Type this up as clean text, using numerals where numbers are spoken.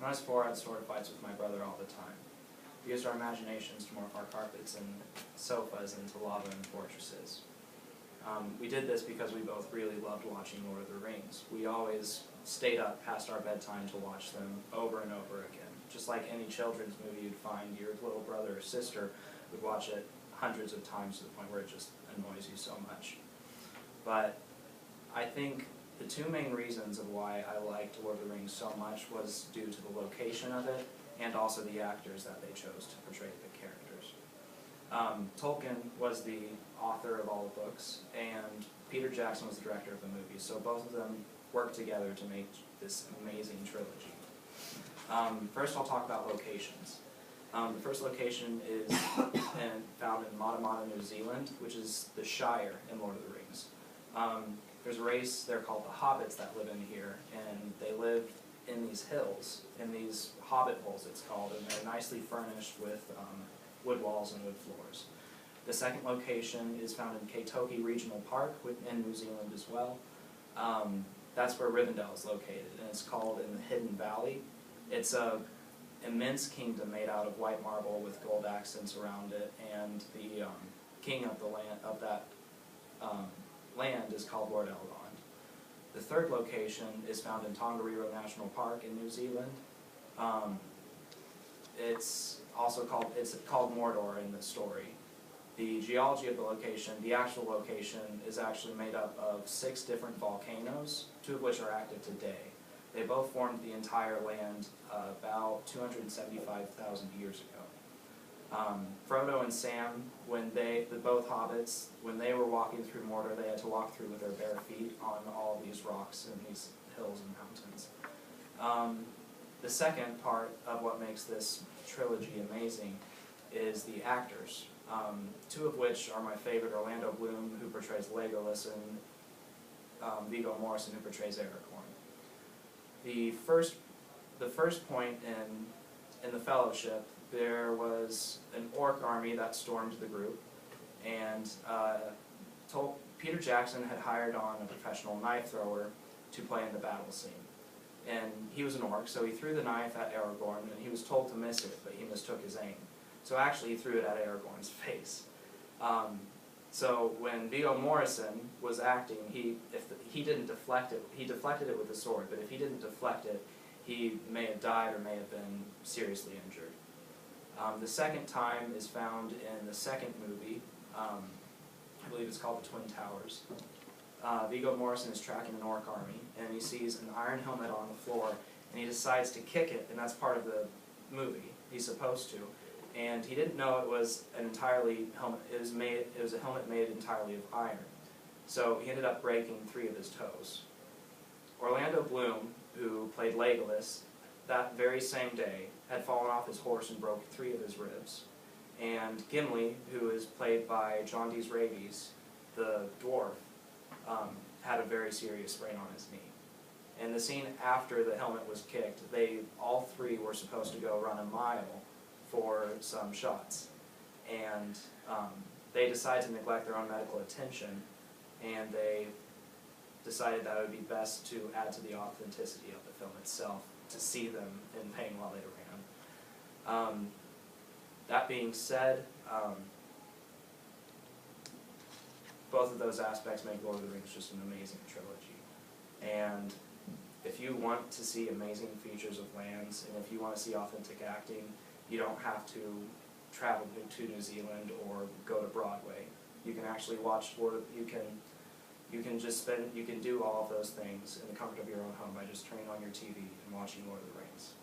When I was 4, I had sword fights with my brother all the time. We used our imaginations to morph our carpets and sofas into lava and fortresses. We did this because we both really loved watching Lord of the Rings. We always stayed up past our bedtime to watch them over and over again. Just like any children's movie you'd find, your little brother or sister would watch it hundreds of times to the point where it just annoys you so much. But I think the two main reasons of why I liked Lord of the Rings so much was due to the location of it and also the actors that they chose to portray the characters. Tolkien was the author of all the books, and Peter Jackson was the director of the movie, so both of them worked together to make this amazing trilogy. First I'll talk about locations. The first location is found in Matamata, New Zealand, which is the Shire in Lord of the Rings. There's a race, they're called the Hobbits, that live in here, and they live in these hills, in these hobbit holes it's called, and they're nicely furnished with wood walls and wood floors. The second location is found in Kaitoke Regional Park in New Zealand as well. That's where Rivendell is located, and it's called in the Hidden Valley. It's a immense kingdom made out of white marble with gold accents around it, and the king of the land is called Lord Elrond. The third location is found in Tongariro National Park in New Zealand. It's called Mordor in the story. The geology of the location, the actual location, is actually made up of 6 different volcanoes, 2 of which are active today. They both formed the entire land about 275,000 years ago. Frodo and Sam, both hobbits, when they were walking through Mordor, they had to walk through with their bare feet on all these rocks and these hills and mountains. The second part of what makes this trilogy amazing is the actors, 2 of which are my favorite: Orlando Bloom, who portrays Legolas, and Viggo Mortensen, who portrays Aragorn. The first point in the Fellowship, there was an orc army that stormed the group, and Peter Jackson had hired on a professional knife thrower to play in the battle scene. And he was an orc, so he threw the knife at Aragorn, and he was told to miss it, but he mistook his aim. So actually he threw it at Aragorn's face. So when Viggo Mortensen was acting, he didn't deflect it. He deflected it with the sword, but if he didn't deflect it, he may have died or may have been seriously injured. The second time is found in the second movie. I believe it's called The Twin Towers. Viggo Mortensen is tracking an orc army, and he sees an iron helmet on the floor, and he decides to kick it, and that's part of the movie. He's supposed to. And he didn't know it was an entirely helmet. It was a helmet made entirely of iron. So he ended up breaking 3 of his toes. Orlando Bloom, who played Legolas, that very same day had fallen off his horse and broke 3 of his ribs. And Gimli, who is played by John D. Ravies, the dwarf, had a very serious sprain on his knee. In the scene after the helmet was kicked, all 3 were supposed to go run a mile for some shots, and they decided to neglect their own medical attention, and they decided that it would be best to add to the authenticity of the film itself to see them in pain while they ran. That being said, both of those aspects make Lord of the Rings just an amazing trilogy. And if you want to see amazing features of lands, and if you want to see authentic acting, you don't have to travel to New Zealand or go to Broadway. You can actually watch you can do all of those things in the comfort of your own home by just turning on your TV and watching Lord of the Rings.